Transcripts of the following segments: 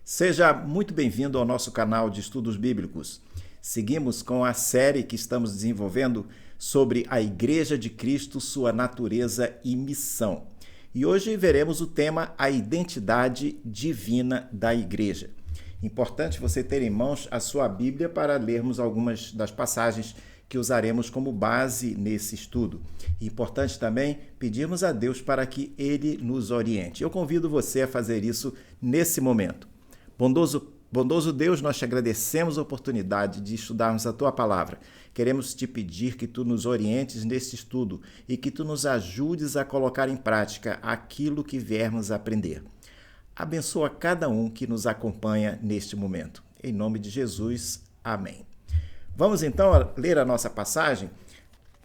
Seja muito bem-vindo ao nosso canal de estudos bíblicos. Seguimos com a série que estamos desenvolvendo sobre a Igreja de Cristo, sua natureza e missão. E hoje veremos o tema A Identidade Divina da Igreja. Importante você ter em mãos a sua Bíblia para lermos algumas das passagens que usaremos como base nesse estudo. Importante também pedirmos a Deus para que Ele nos oriente. Eu convido você a fazer isso nesse momento. Bondoso Deus, nós te agradecemos a oportunidade de estudarmos a Tua Palavra. Queremos te pedir que Tu nos orientes nesse estudo e que Tu nos ajudes a colocar em prática aquilo que viermos aprender. Abençoa cada um que nos acompanha neste momento. Em nome de Jesus, amém. Vamos então ler a nossa passagem.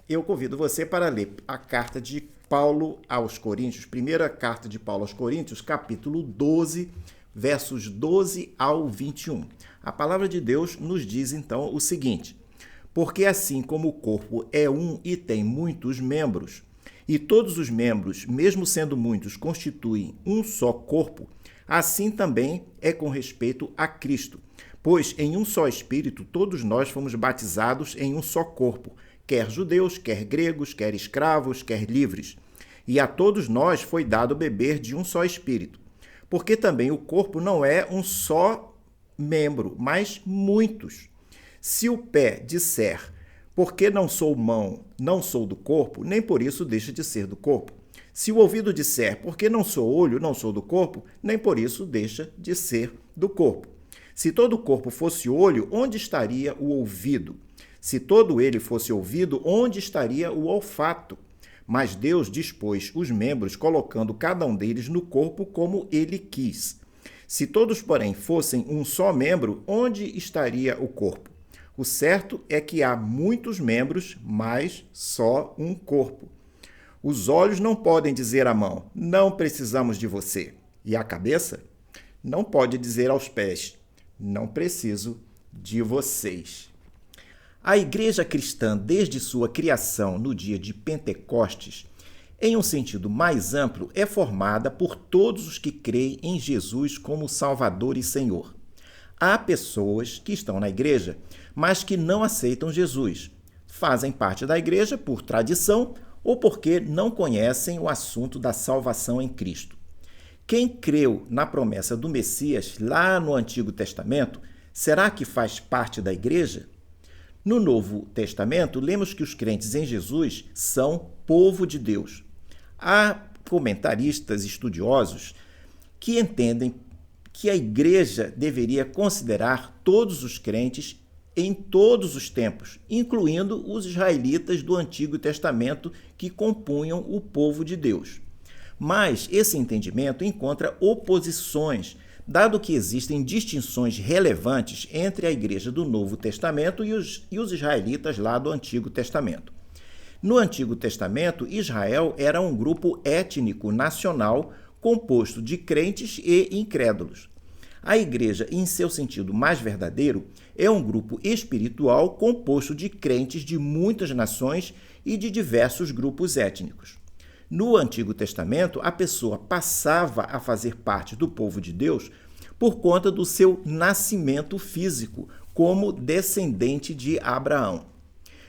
Eu convido você para ler a carta de Paulo aos Coríntios, primeira carta de Paulo aos Coríntios, capítulo 12, versos 12 ao 21. A palavra de Deus nos diz então o seguinte: porque assim como o corpo é um e tem muitos membros, e todos os membros, mesmo sendo muitos, constituem um só corpo, assim também é com respeito a Cristo. Pois em um só Espírito todos nós fomos batizados em um só corpo, quer judeus, quer gregos, quer escravos, quer livres. E a todos nós foi dado beber de um só Espírito. Porque também o corpo não é um só membro, mas muitos. Se o pé disser, porque não sou mão, não sou do corpo, nem por isso deixa de ser do corpo. Se o ouvido disser, porque não sou olho, não sou do corpo, nem por isso deixa de ser do corpo. Se todo o corpo fosse olho, onde estaria o ouvido? Se todo ele fosse ouvido, onde estaria o olfato? Mas Deus dispôs os membros, colocando cada um deles no corpo como ele quis. Se todos, porém, fossem um só membro, onde estaria o corpo? O certo é que há muitos membros, mas só um corpo. Os olhos não podem dizer à mão, não precisamos de você. E a cabeça não pode dizer aos pés, não preciso de vocês. A igreja cristã, desde sua criação no dia de Pentecostes, em um sentido mais amplo, é formada por todos os que creem em Jesus como Salvador e Senhor. Há pessoas que estão na igreja, mas que não aceitam Jesus. Fazem parte da igreja por tradição ou porque não conhecem o assunto da salvação em Cristo. Quem creu na promessa do Messias lá no Antigo Testamento, será que faz parte da igreja? No Novo Testamento, lemos que os crentes em Jesus são povo de Deus. Há comentaristas estudiosos que entendem que a igreja deveria considerar todos os crentes em todos os tempos, incluindo os israelitas do Antigo Testamento que compunham o povo de Deus. Mas esse entendimento encontra oposições, dado que existem distinções relevantes entre a igreja do Novo Testamento e os israelitas lá do Antigo Testamento. No Antigo Testamento, Israel era um grupo étnico nacional composto de crentes e incrédulos. A igreja, em seu sentido mais verdadeiro, é um grupo espiritual composto de crentes de muitas nações e de diversos grupos étnicos. No Antigo Testamento, a pessoa passava a fazer parte do povo de Deus por conta do seu nascimento físico, como descendente de Abraão.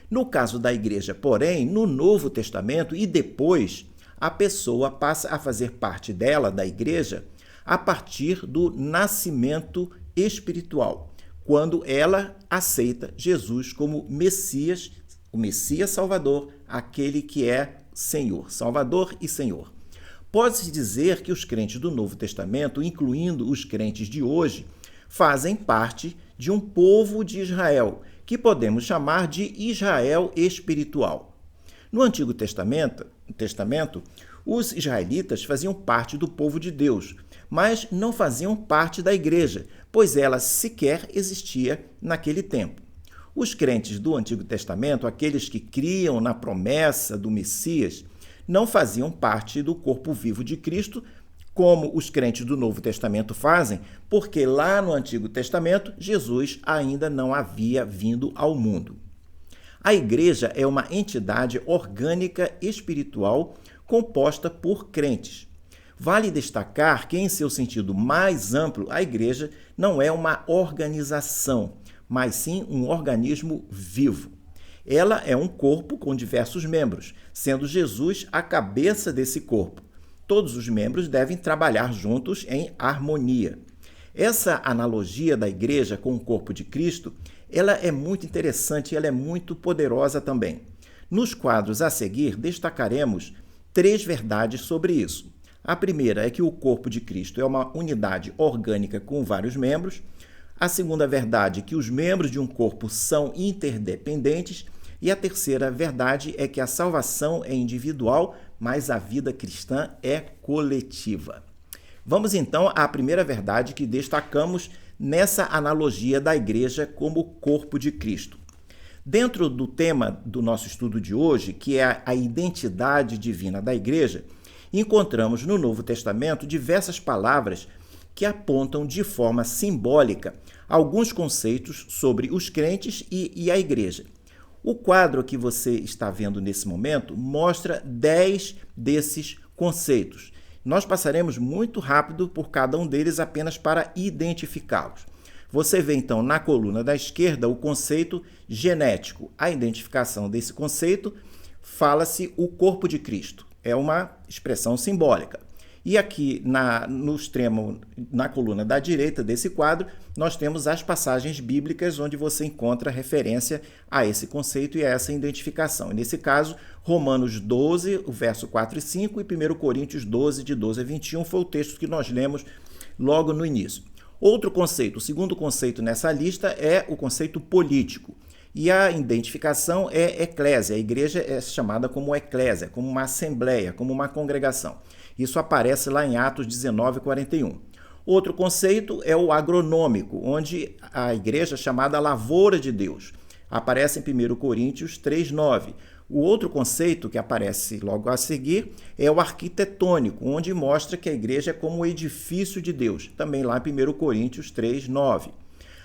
No caso da igreja, porém, no Novo Testamento e depois, a pessoa passa a fazer parte da igreja, a partir do nascimento espiritual, quando ela aceita Jesus como Messias, o Messias Salvador, aquele que é Senhor, Salvador e Senhor. Pode-se dizer que os crentes do Novo Testamento, incluindo os crentes de hoje, fazem parte de um povo de Israel, que podemos chamar de Israel espiritual. No Antigo Testamento, os israelitas faziam parte do povo de Deus, mas não faziam parte da igreja, pois ela sequer existia naquele tempo. Os crentes do Antigo Testamento, aqueles que criam na promessa do Messias, não faziam parte do corpo vivo de Cristo, como os crentes do Novo Testamento fazem, porque lá no Antigo Testamento, Jesus ainda não havia vindo ao mundo. A igreja é uma entidade orgânica espiritual composta por crentes. Vale destacar que, em seu sentido mais amplo, a igreja não é uma organização, mas sim um organismo vivo. Ela é um corpo com diversos membros, sendo Jesus a cabeça desse corpo. Todos os membros devem trabalhar juntos em harmonia. Essa analogia da igreja com o corpo de Cristo, ela é muito interessante e ela é muito poderosa também. Nos quadros a seguir, destacaremos 3 verdades sobre isso. A primeira é que o corpo de Cristo é uma unidade orgânica com vários membros. A segunda verdade é que os membros de um corpo são interdependentes. E a terceira verdade é que a salvação é individual, mas a vida cristã é coletiva. Vamos então à primeira verdade que destacamos nessa analogia da igreja como corpo de Cristo. Dentro do tema do nosso estudo de hoje, que é a identidade divina da igreja, encontramos no Novo Testamento diversas palavras que apontam de forma simbólica alguns conceitos sobre os crentes e a igreja. O quadro que você está vendo nesse momento mostra 10 desses conceitos. Nós passaremos muito rápido por cada um deles apenas para identificá-los. Você vê então na coluna da esquerda o conceito genético. A identificação desse conceito fala-se o corpo de Cristo. É uma expressão simbólica. E aqui no extremo, na coluna da direita desse quadro, nós temos as passagens bíblicas onde você encontra referência a esse conceito e a essa identificação. E nesse caso, Romanos 12, o verso 4 e 5, e 1 Coríntios 12, de 12 a 21, foi o texto que nós lemos logo no início. Outro conceito, o segundo conceito nessa lista é o conceito político. E a identificação é eclésia. A igreja é chamada como eclésia, como uma assembleia, como uma congregação. Isso aparece lá em Atos 19, 41. Outro conceito é o agronômico, onde a igreja é chamada lavoura de Deus. Aparece em 1 Coríntios 3, 9. O outro conceito que aparece logo a seguir é o arquitetônico, onde mostra que a igreja é como o edifício de Deus, também lá em 1 Coríntios 3, 9.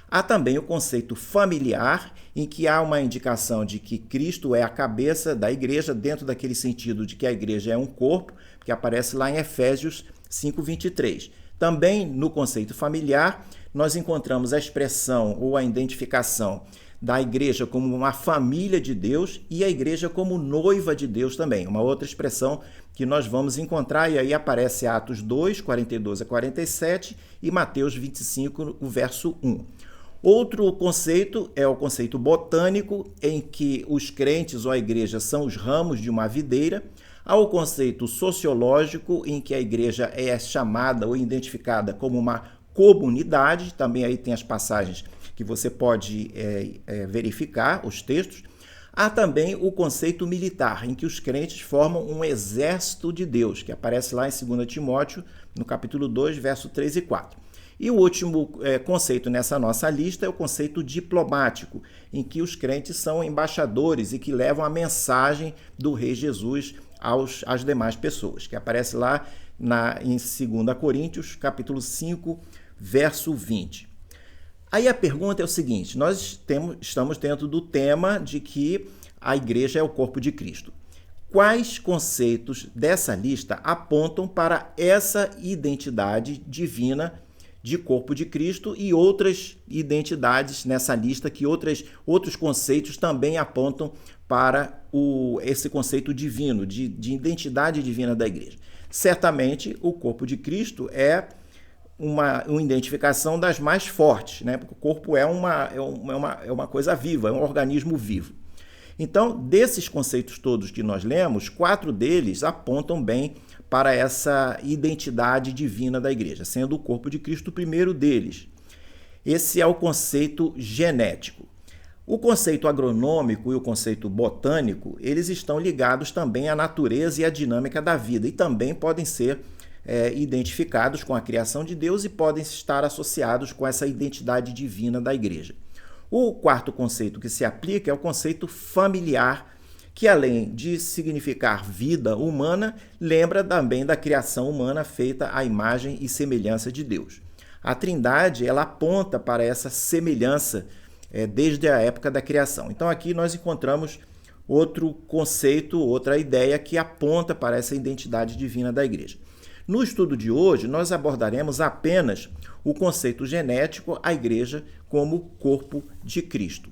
Há também o conceito familiar, em que há uma indicação de que Cristo é a cabeça da igreja, dentro daquele sentido de que a igreja é um corpo, que aparece lá em Efésios 5, 23. Também no conceito familiar, nós encontramos a expressão ou a identificação da igreja como uma família de Deus e a igreja como noiva de Deus também, uma outra expressão que nós vamos encontrar, e aí aparece Atos 2, 42 a 47 e Mateus 25, o verso 1. Outro conceito é o conceito botânico, em que os crentes ou a igreja são os ramos de uma videira. Há o conceito sociológico, em que a igreja é chamada ou identificada como uma comunidade. Também aí tem as passagens que você pode verificar, os textos. Há também o conceito militar, em que os crentes formam um exército de Deus, que aparece lá em 2 Timóteo, no capítulo 2, verso 3 e 4. E o último conceito nessa nossa lista é o conceito diplomático, em que os crentes são embaixadores e que levam a mensagem do Rei Jesus às demais pessoas, que aparece lá em 2 Coríntios, capítulo 5, verso 20. Aí a pergunta é o seguinte: nós estamos dentro do tema de que a igreja é o corpo de Cristo. Quais conceitos dessa lista apontam para essa identidade divina de corpo de Cristo e outras identidades nessa lista, que outros conceitos também apontam para esse conceito divino, de identidade divina da igreja? Certamente, o corpo de Cristo é uma identificação das mais fortes, né? Porque o corpo é uma coisa viva, é um organismo vivo. Então, desses conceitos todos que nós lemos, 4 deles apontam bem para essa identidade divina da igreja, sendo o corpo de Cristo o primeiro deles. Esse é o conceito genético. O conceito agronômico e o conceito botânico, eles estão ligados também à natureza e à dinâmica da vida, e também podem ser identificados com a criação de Deus e podem estar associados com essa identidade divina da igreja. O quarto conceito que se aplica é o conceito familiar, que além de significar vida humana, lembra também da criação humana feita à imagem e semelhança de Deus. A Trindade, ela aponta para essa semelhança desde a época da criação. Então aqui nós encontramos outro conceito, outra ideia que aponta para essa identidade divina da igreja. No estudo de hoje, nós abordaremos apenas o conceito genético, a igreja como corpo de Cristo.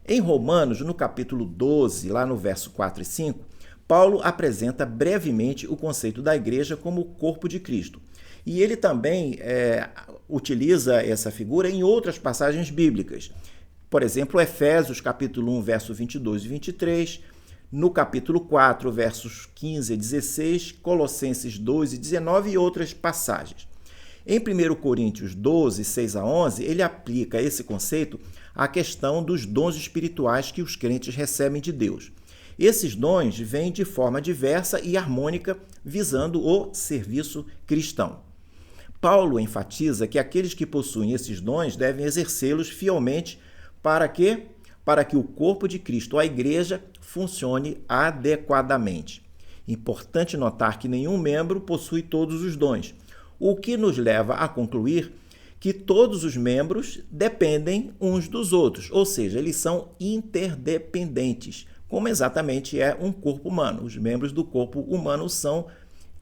Em Romanos, no capítulo 12, lá no verso 4 e 5, Paulo apresenta brevemente o conceito da igreja como corpo de Cristo. E ele também utiliza essa figura em outras passagens bíblicas. Por exemplo, Efésios, capítulo 1, verso 22 e 23, no capítulo 4, versos 15 a 16, Colossenses 2 e 19 e outras passagens. Em 1 Coríntios 12, 6 a 11, ele aplica esse conceito à questão dos dons espirituais que os crentes recebem de Deus. Esses dons vêm de forma diversa e harmônica, visando o serviço cristão. Paulo enfatiza que aqueles que possuem esses dons devem exercê-los fielmente para quê? Para que o corpo de Cristo, a igreja, funcione adequadamente. Importante notar que nenhum membro possui todos os dons, o que nos leva a concluir que todos os membros dependem uns dos outros, ou seja, eles são interdependentes, como exatamente é um corpo humano. Os membros do corpo humano são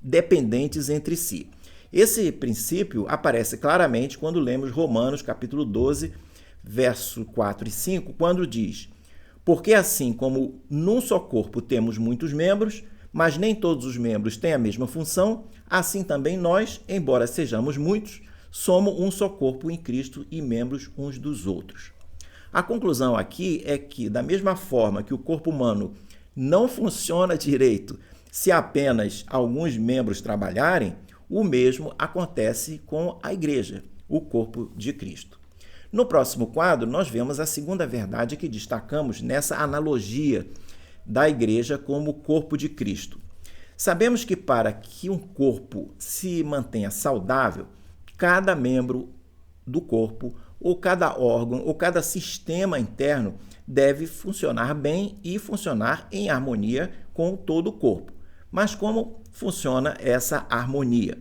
dependentes entre si. Esse princípio aparece claramente quando lemos Romanos, capítulo 12, verso 4 e 5, quando diz: porque assim como num só corpo temos muitos membros, mas nem todos os membros têm a mesma função, assim também nós, embora sejamos muitos, somos um só corpo em Cristo e membros uns dos outros. A conclusão aqui é que, da mesma forma que o corpo humano não funciona direito se apenas alguns membros trabalharem, o mesmo acontece com a igreja, o corpo de Cristo. No próximo quadro, nós vemos a segunda verdade que destacamos nessa analogia da igreja como corpo de Cristo. Sabemos que para que um corpo se mantenha saudável, cada membro do corpo, ou cada órgão, ou cada sistema interno deve funcionar bem e funcionar em harmonia com todo o corpo. Mas como funciona essa harmonia?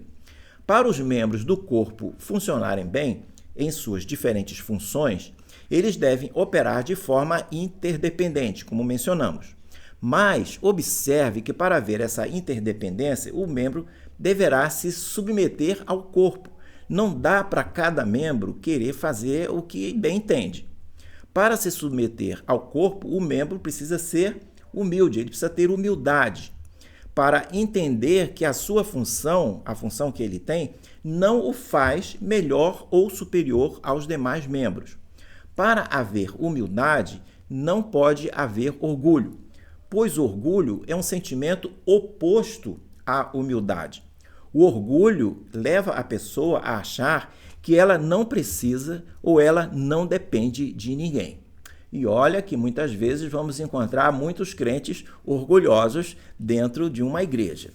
Para os membros do corpo funcionarem bem em suas diferentes funções, eles devem operar de forma interdependente, como mencionamos. Mas observe que para haver essa interdependência, o membro deverá se submeter ao corpo. Não dá para cada membro querer fazer o que bem entende. Para se submeter ao corpo, o membro precisa ser humilde, ele precisa ter humildade para entender que a sua função, a função que ele tem, não o faz melhor ou superior aos demais membros. Para haver humildade, não pode haver orgulho, pois orgulho é um sentimento oposto à humildade. O orgulho leva a pessoa a achar que ela não precisa ou ela não depende de ninguém. E olha que muitas vezes vamos encontrar muitos crentes orgulhosos dentro de uma igreja.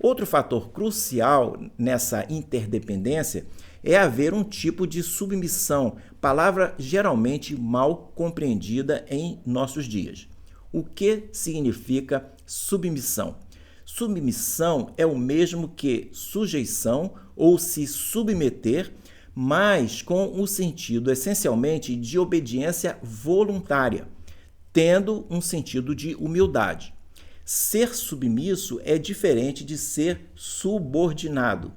Outro fator crucial nessa interdependência é haver um tipo de submissão, palavra geralmente mal compreendida em nossos dias. O que significa submissão? Submissão é o mesmo que sujeição ou se submeter, mas com o sentido essencialmente de obediência voluntária, tendo um sentido de humildade. Ser submisso é diferente de ser subordinado.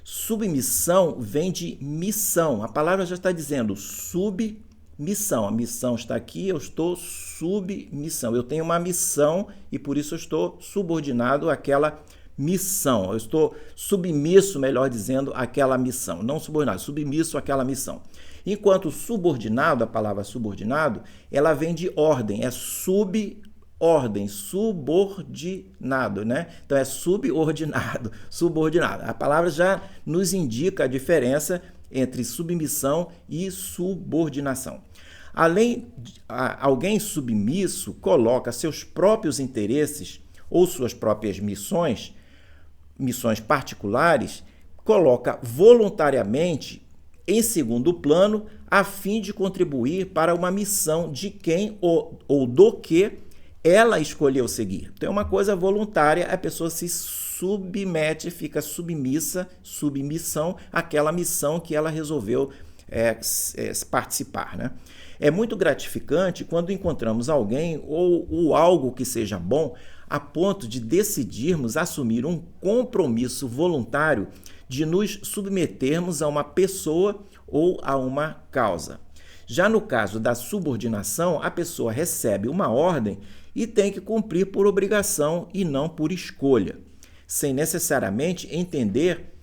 Submissão vem de missão. A palavra já está dizendo submissão. A missão está aqui, eu estou submissão. Eu tenho uma missão e por isso eu estou subordinado àquela missão. Eu estou submisso, melhor dizendo, àquela missão. Não subordinado, submisso àquela missão. Enquanto subordinado, a palavra subordinado, ela vem de ordem, é subordem, subordinado, né? Então é subordinado, subordinado. A palavra já nos indica a diferença entre submissão e subordinação. Alguém submisso coloca seus próprios interesses ou suas próprias missões particulares, coloca voluntariamente em segundo plano a fim de contribuir para uma missão de quem ou do que ela escolheu seguir. Então é uma coisa voluntária, a pessoa se submete, fica submissão àquela missão que ela resolveu participar, né? É muito gratificante quando encontramos alguém ou algo que seja bom a ponto de decidirmos assumir um compromisso voluntário de nos submetermos a uma pessoa ou a uma causa. Já no caso da subordinação, a pessoa recebe uma ordem e tem que cumprir por obrigação e não por escolha, sem necessariamente entender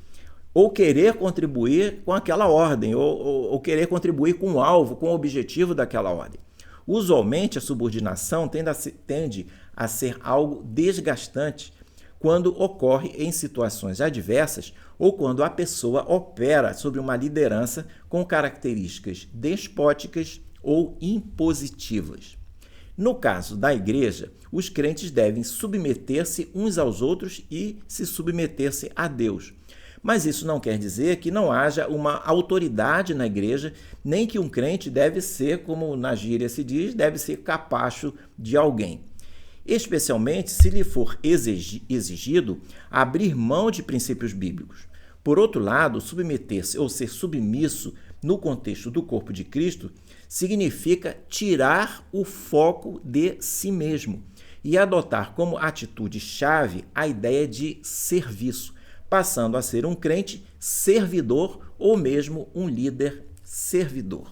ou querer contribuir com aquela ordem, ou querer contribuir com o alvo, com o objetivo daquela ordem. Usualmente, a subordinação tende a ser algo desgastante quando ocorre em situações adversas ou quando a pessoa opera sobre uma liderança com características despóticas ou impositivas. No caso da igreja, os crentes devem submeter-se uns aos outros e se submeter-se a Deus. Mas isso não quer dizer que não haja uma autoridade na igreja, nem que um crente deve ser, como na gíria se diz, deve ser capacho de alguém. Especialmente se lhe for exigido abrir mão de princípios bíblicos. Por outro lado, submeter-se ou ser submisso no contexto do corpo de Cristo significa tirar o foco de si mesmo e adotar como atitude-chave a ideia de serviço, passando a ser um crente servidor ou mesmo um líder servidor.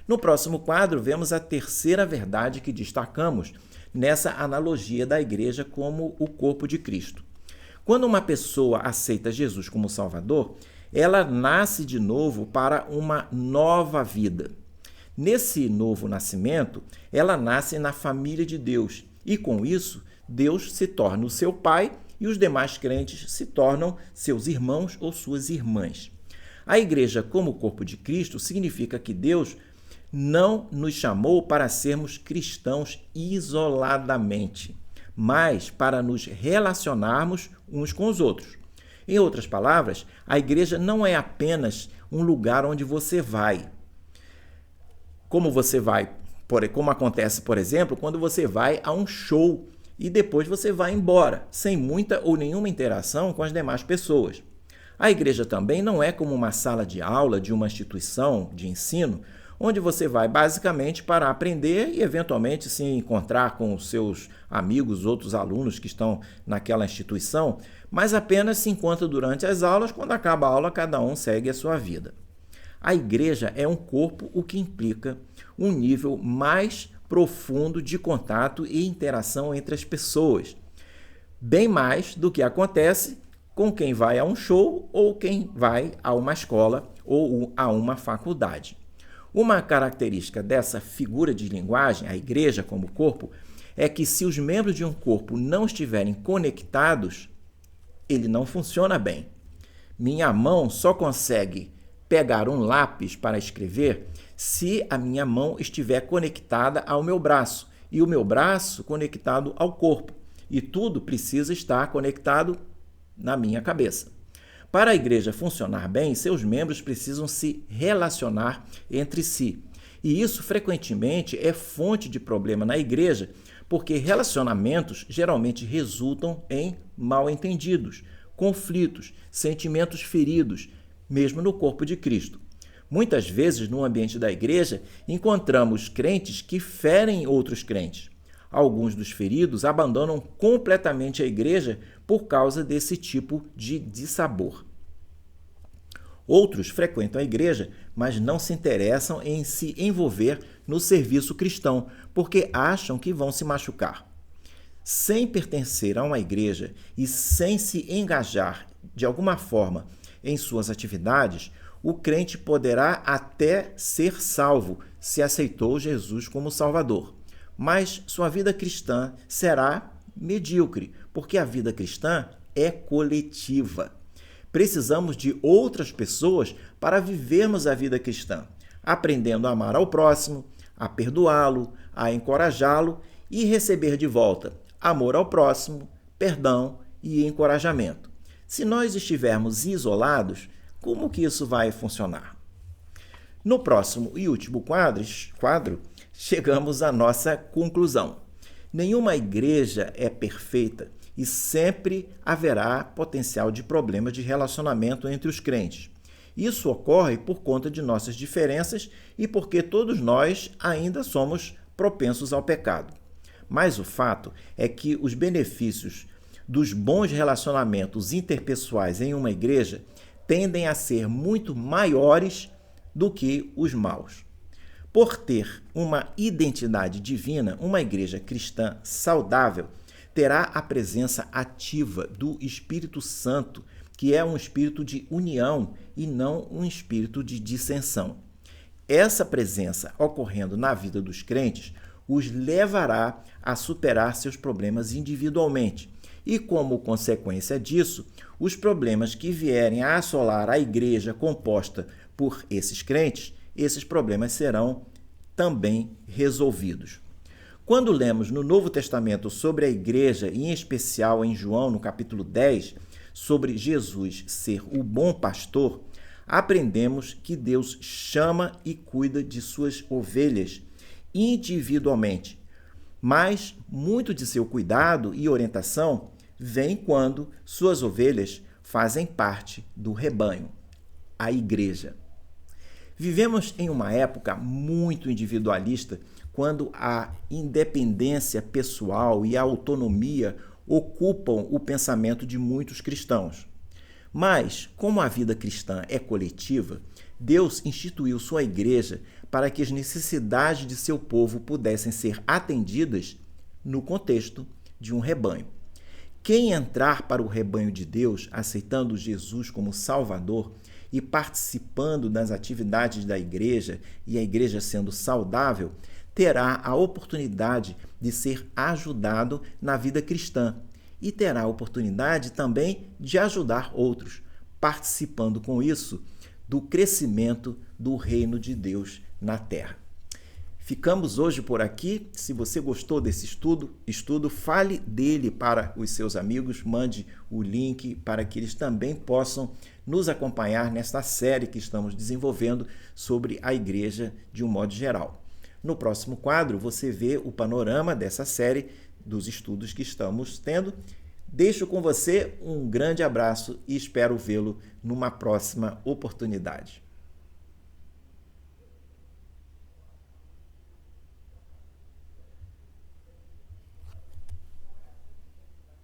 No próximo quadro, vemos a terceira verdade que destacamos nessa analogia da igreja como o corpo de Cristo. Quando uma pessoa aceita Jesus como Salvador, ela nasce de novo para uma nova vida. Nesse novo nascimento, ela nasce na família de Deus e, com isso, Deus se torna o seu pai e os demais crentes se tornam seus irmãos ou suas irmãs. A igreja como corpo de Cristo significa que Deus não nos chamou para sermos cristãos isoladamente, mas para nos relacionarmos uns com os outros. Em outras palavras, a igreja não é apenas um lugar onde você vai. Como acontece, por exemplo, quando você vai a um show e depois você vai embora, sem muita ou nenhuma interação com as demais pessoas. A igreja também não é como uma sala de aula de uma instituição de ensino, onde você vai basicamente para aprender e eventualmente se encontrar com os seus amigos, outros alunos que estão naquela instituição, mas apenas se encontra durante as aulas, quando acaba a aula cada um segue a sua vida. A igreja é um corpo, o que implica um nível mais profundo de contato e interação entre as pessoas, bem mais do que acontece com quem vai a um show ou quem vai a uma escola ou a uma faculdade. Uma característica dessa figura de linguagem, a igreja como corpo, é que se os membros de um corpo não estiverem conectados, ele não funciona bem. Minha mão só consegue pegar um lápis para escrever se a minha mão estiver conectada ao meu braço e o meu braço conectado ao corpo. E tudo precisa estar conectado na minha cabeça. Para a igreja funcionar bem, seus membros precisam se relacionar entre si. E isso frequentemente é fonte de problema na igreja, porque relacionamentos geralmente resultam em mal-entendidos, conflitos, sentimentos feridos, mesmo no corpo de Cristo. Muitas vezes, no ambiente da igreja, encontramos crentes que ferem outros crentes. Alguns dos feridos abandonam completamente a igreja por causa desse tipo de dissabor. Outros frequentam a igreja, mas não se interessam em se envolver no serviço cristão, porque acham que vão se machucar. Sem pertencer a uma igreja e sem se engajar de alguma forma em suas atividades, o crente poderá até ser salvo se aceitou Jesus como Salvador. Mas sua vida cristã será medíocre, porque a vida cristã é coletiva. Precisamos de outras pessoas para vivermos a vida cristã, aprendendo a amar ao próximo, a perdoá-lo, a encorajá-lo e receber de volta amor ao próximo, perdão e encorajamento. Se nós estivermos isolados, como que isso vai funcionar? No próximo e último quadro, chegamos à nossa conclusão. Nenhuma igreja é perfeita e sempre haverá potencial de problemas de relacionamento entre os crentes. Isso ocorre por conta de nossas diferenças e porque todos nós ainda somos propensos ao pecado. Mas o fato é que os benefícios dos bons relacionamentos interpessoais em uma igreja tendem a ser muito maiores do que os maus. Por ter uma identidade divina, uma igreja cristã saudável terá a presença ativa do Espírito Santo, que é um espírito de união e não um espírito de dissensão. Essa presença ocorrendo na vida dos crentes os levará a superar seus problemas individualmente. E, como consequência disso, os problemas que vierem a assolar a igreja composta por esses crentes, esses problemas serão também resolvidos. Quando lemos no Novo Testamento sobre a igreja, e em especial em João, no capítulo 10, sobre Jesus ser o bom pastor, aprendemos que Deus chama e cuida de suas ovelhas individualmente, mas muito de seu cuidado e orientação vem quando suas ovelhas fazem parte do rebanho, a igreja. Vivemos em uma época muito individualista, quando a independência pessoal e a autonomia ocupam o pensamento de muitos cristãos. Mas, como a vida cristã é coletiva, Deus instituiu sua igreja para que as necessidades de seu povo pudessem ser atendidas no contexto de um rebanho. Quem entrar para o rebanho de Deus, aceitando Jesus como Salvador e participando das atividades da igreja, e a igreja sendo saudável, terá a oportunidade de ser ajudado na vida cristã e terá a oportunidade também de ajudar outros, participando com isso do crescimento do reino de Deus na terra. Ficamos hoje por aqui. Se você gostou desse estudo, fale dele para os seus amigos, mande o link para que eles também possam nos acompanhar nesta série que estamos desenvolvendo sobre a igreja de um modo geral. No próximo quadro, você vê o panorama dessa série dos estudos que estamos tendo. Deixo com você um grande abraço e espero vê-lo numa próxima oportunidade.